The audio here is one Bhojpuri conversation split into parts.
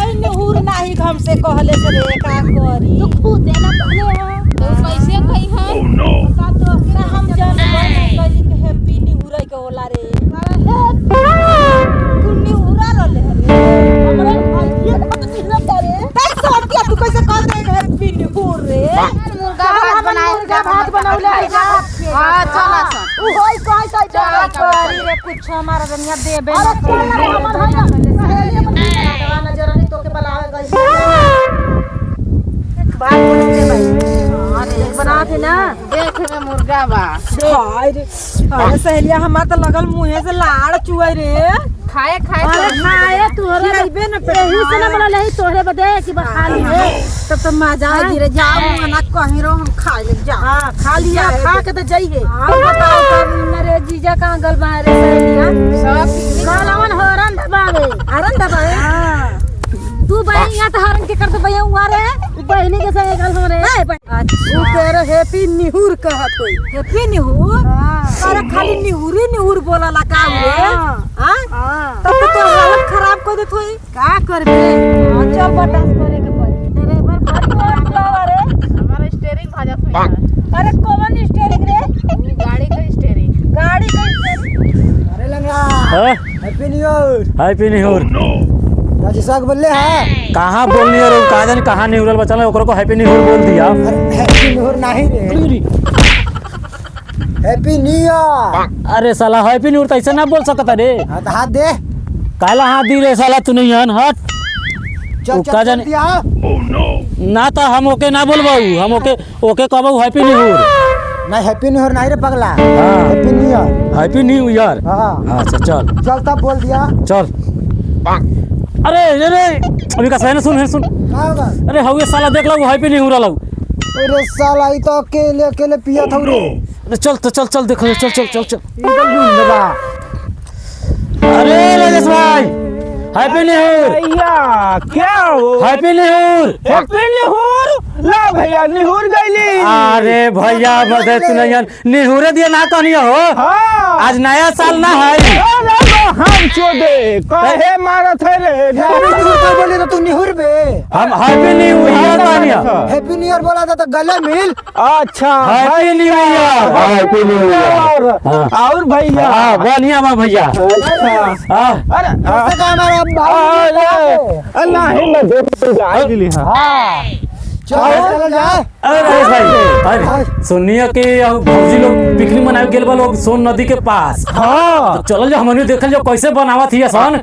हमसे कहले से रे का करी तू खुद देना कहले हो तो कैसे कही हम ओह नो तो ना हम जान कहली के हैप्पी न्यू ईयर के होला रे तू न्यू ईयर रहले रे हमरे भाई तो कितना करे तै सोटिया तू कैसे कह दे हैप्पी न्यू ईयर रे मुर्गा भात बनाए मुर्गा भात बनौले हां चला सन उ होई कह चल करी रे कुछ हमारा दुनिया देबे अरे हमर है ना सहेली बना नजर नहीं तो के बुलावे गई बात बोलते भाई अरे बना थे ना देख में मुर्गा बा हाय रे अरे सहेलिया हमार त लगल मुंहे से लाड़ चुआई रे खाए खाए अरे खाए तोहरे लेबे न पे यही से ना बोला ही तोहरे बदे कि खा ली है तब तो मजा आई रे जाओ मना कहीं रो हम खा ले जा हां खा लिया खा के तो जाइए हां बताओ तब रे जीजा कहां गल बा रे सहेलिया सब कालावन हरन दबावे हरन दबावे हां तू बहन यहाँ तो हरन के कर तो भैया हुआ रे बहनी के संग गल हो रे अच्छा तू तेरे हैप्पी न्यूर कहत होई हैप्पी न्यूर अरे खाली न्यूर बोला ला का रे हां तब तो हालत खराब कर देत होई का करबे चल बर्दाश्त करे के पड़ी ड्राइवर भाई रे हमारा स्टीयरिंग भाजत हुई अरे कौन स्टीयरिंग रे गाड़ी का स्टीयरिंग अरे लंगा happy new year happy new year no राजी साहब बोले हैं कहाँ बोलनी है कहा जानी कहाँ न्यू ईयर बचल ओकरो को हैप्पी न्यू ईयर बोल दिया हैप्पी न्यू ईयर नहीं रे हैप्पी न्यू ईयर अरे साला हैप्पी न्यू ईयर तो ऐसे ना बोल सकता रे हाथ दे काला हाथ दी रे साला तू नहीं हन हट चल का जाने दिया ओह नो ना तो हम ओके ना बोलबाऊ हम ओके ओके कहबू हैप्पी न्यू ईयर नहीं हैप्पी न्यू ईयर नहीं रे पगला हाँ। Happy new year happy new year हां अच्छा चल चल तब बोल दिया चल अरे रे अभी का सहन सुन सुन का होगा अरे हवे साला देख लो हैप्पी न्यू ईयर लाऊ अरे साला ई तो अकेले अकेले पिया था रे अरे चल तो चल देख चल चल चल चल ई तो ढूंढ देबा अरे राजेश भाई हैप्पी न्यू ईयर भैया क्या हो हैप्पी न्यू ईयर हैप्पी निहुर ला भैया निहुर गईली अरे भैया बदे तू नहीं निहुरे दिया ना कहनी हो हाँ आज नया साल ना है हम चोदे कहे मारत है रे निहुर बोले तो तू निहुर बे हम हैप्पी न्यू ईयर कहनी हैप्पी न्यू ईयर बोला था तो गले मिल अच्छा happy new year happy new और भैया हां बढ़िया बा भैया अच्छा हां अरे कैसे का हमारा भाई नहीं मैं देख जाए दिली हां चल जा अरे राजेश भाई अरे सुनिए कि भौजी लोग पिकनिक मनावे गेल बा लोग सोन नदी के पास हाँ तो चलल जो हमनियो देखल जो कैसे बनावत हिया सन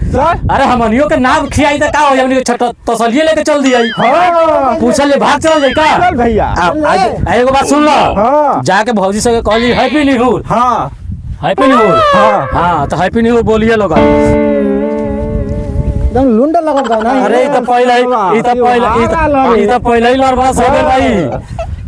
अरे हमनियो के नाम खियाई त का हो हमनी के छट तसलिए लेके चल दियाई हाँ पूछल ले भाग चल जाई का चल भैया आज एगो बात सुन लो हाँ जाके भौजी से कहली हैप्पी न्यू ईयर हाँ हैप्पी न्यू ईयर हाँ हाँ तो हैप्पी न्यू ईयर बोलिए लोग एकदम लुंडा लगत बा ना। अरे ई तो पहले ही लड़वा हो गए भाई।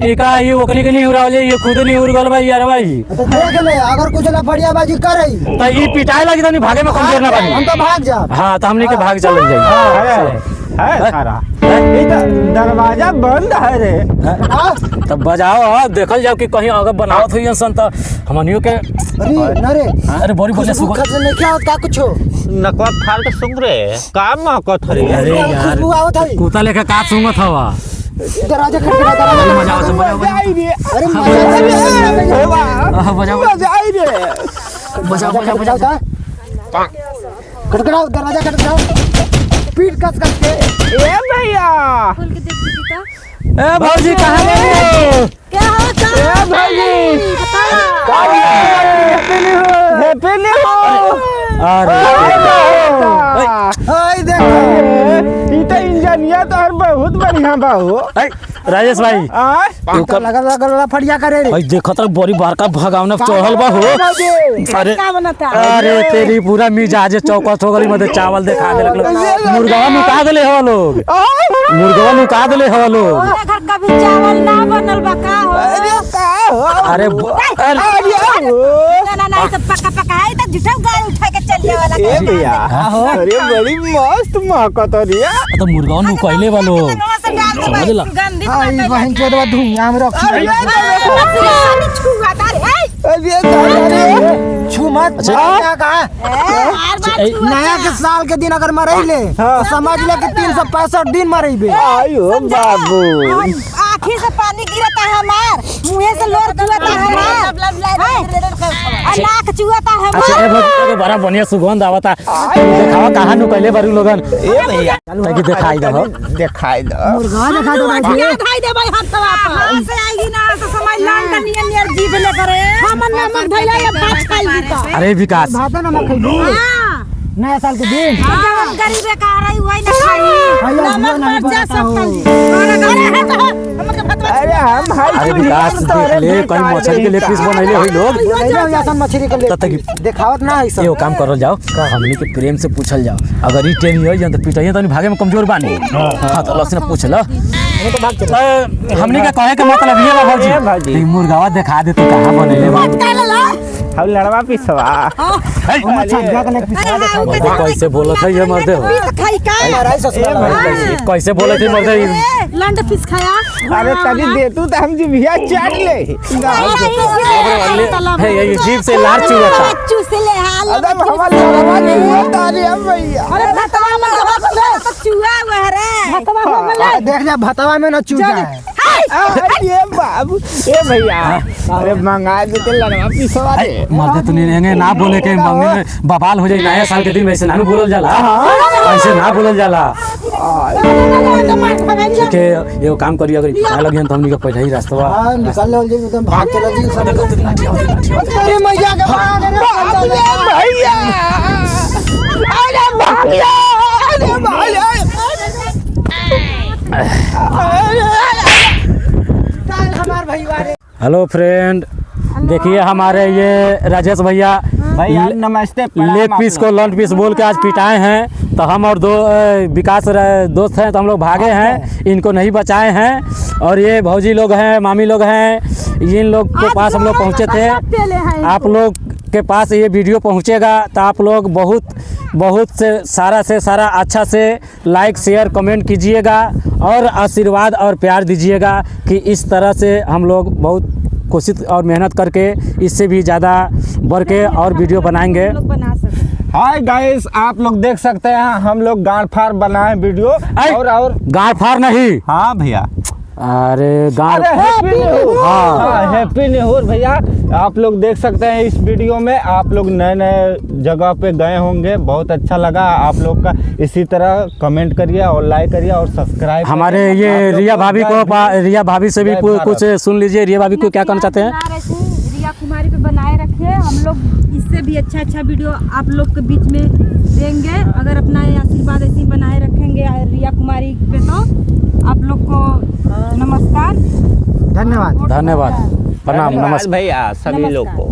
इका ये ओकनी के नहीं उड़ावले, ये खुद नहीं उड़ गल भाई यार भाई। तो देख ले अगर कुछ ना फड़ियाबाजी करई तो ई पिटाए लगी तो नहीं भागे में कमजोर ना भाई। हम तो भाग जा। हाँ तो हमने के भाग चल जाए। है सारा ये तो दरवाजा बंद है रे। तब बजाओ देखल जाओ कि कहीं अगर बनावत हुई सन तो हमनियो के। अरे ना रे अरे बोरी बोले खुशबू सुबह। खसे नहीं क्या होता कुछ नकवा फाड़ के सुंग रे काम महकत रे। अरे यार खुशबू आवत है। कुत्ता लेके का सूंघत हवा। दरवाजा खटखटा दरवाजा मजा आवत मजा आई रे अरे मजा बजाओ आई रे। बजाओ खटखटाओ दरवाजा खटखटाओ पीट कस के। ए भैया ए भौजी कहां गए? क्या होता ए भाई हैप्पी न्यू अरे हाय देखो ई तो इंजीनियर तो और बहुत बढ़िया बाहु। ए, राजेश भाई पंखा लगा फड़िया करे रे। भाई देखो तो बड़ी बड़का भगावना चढ़ल बा हो। अरे क्या बनता अरे तेरी पूरा मिजाज चौकस हो गई। मतलब चावल दिखा दे मुर्गा नुका देले हो लोग। मुर्गा नुका देले हो लोग। घर कभी चावल ना बनल बा का हो। अरे ना ना तो पका पका है तो झूठा गाड़ी उठा के चल वाला। ए भैया अरे बड़ी मस्त महकत रे। तो मुर्गा नुकैले बा लोग समझ ला। हाय बहन चोदवा धुइयां में रख छू मत क्या कहा नया के साल के दिन अगर मरैले तो समझ ले कि 365 दिन मरैबे। आयो बाबू आँखी से पानी गिरता है हमार, मुँह से लोर चुआता है हमार, नाक चुआता है अच्छा ए हमार। भौजी बड़ा बढ़िया सुगंध आवता। दिखावा कहां नुकैले बारू लोगन। ए भैया ताकि दिखाई दो दिखाई दो। मुर्गा दिखा दो भाई क्या भाई दे भाई हाथ हाथ से आएगी ना तो समझ लान का नियर नियर जीभ ले करे हमन नमक धइला या भात खाई जीता। अरे विकास भात नमक खइबू हां नया साल के दिन जवन गरीबे का रही हुई ना खाई नमक मर जा सब अरे हम भाई अरे विकास देख ले कहीं मछली के लिए पीस बनैले होई लोग। ऐसा मछली के तब तक दिखावत ना है सब। एगो काम करल जाओ हमनी के प्रेम से पूछल जाओ। अगर ई टेनी होई जन तो पिटाइए तो भागे में कमजोर बानी। हां तो लसन पूछ ल। हमनी का कहे के मतलब ये बा भौजी ई मुर्गावा दिखा दे तू कहां बनैले बा। हम लड़वा पिसवा मर्दे कैसे बोलत है ये मर्दे हो। खाई का कैसे बोलत है मर्दे। लंड फिश खाया। अरे तभी दे तू तो हम जिभिया चाट ले। है ये जीभ से लार चुआता। चूसे ले हाल अरे हमार लड़वा नहीं तारी हम भैया। अरे भतवा में तो चूहा हुआ रे भतवा हो गले। देख जा भतवा में ना चूजा है। ये बाबू ए भैया अरे मंगा दे तो लड़वा पिसवा दे। मर्दे तूने एंगे ना बोले के मंगे में बवाल हो जाए। नया साल के दिन वैसे ना बोलल जाला। ऐसे ना बोलल जाला के एगो काम करिए अगर खाए लगियन तो हमनी के पहले ही रास्ता हां निकल ले एकदम भाग चला जी सब। अरे मैया के भाग रे भैया अरे भैया अरे भैया हमार भैया रे। हेलो फ्रेंड देखिए हमारे ये राजेश भैया भैया नमस्ते लेग पीस को लंच पीस बोल के आज पिटाए हैं। तो हम और दो विकास दोस्त हैं तो हम लोग भागे हैं, इनको नहीं बचाए हैं। और ये भौजी लोग हैं, मामी लोग हैं, इन लोग के पास हम लोग पहुँचे थे। आप लोग के पास ये वीडियो पहुँचेगा तो आप लोग बहुत से सारा अच्छा से लाइक शेयर कमेंट कीजिएगा और आशीर्वाद और प्यार दीजिएगा कि इस तरह से हम लोग बहुत कोशिश और मेहनत करके इससे भी ज़्यादा बढ़ के और वीडियो बनाएंगे। हाय गाइस आप लोग देख सकते हैं हम लोग गाड़ फाड़ बनाए वीडियो और गाड़ फाड़ नहीं। हाँ भैया अरे गाड़ हैप्पी न्यू ईयर भैया। आप लोग देख सकते हैं इस वीडियो में आप लोग नए जगह पे गए होंगे, बहुत अच्छा लगा आप लोग का। इसी तरह कमेंट करिए और लाइक करिए और सब्सक्राइब। हमारे ये रिया भाभी से भी कुछ सुन लीजिए। रिया भाभी को क्या कहना चाहते हैं? रिया कुमारी पे बनाए रखिए, हम लोग इससे भी अच्छा वीडियो आप लोग के बीच में देंगे। अगर अपना आशीर्वाद ऐसे ही बनाए रखेंगे रिया कुमारी पे तो आप लोग को नमस्कार धन्यवाद प्रणाम नमस्कार भैया सभी लोग को।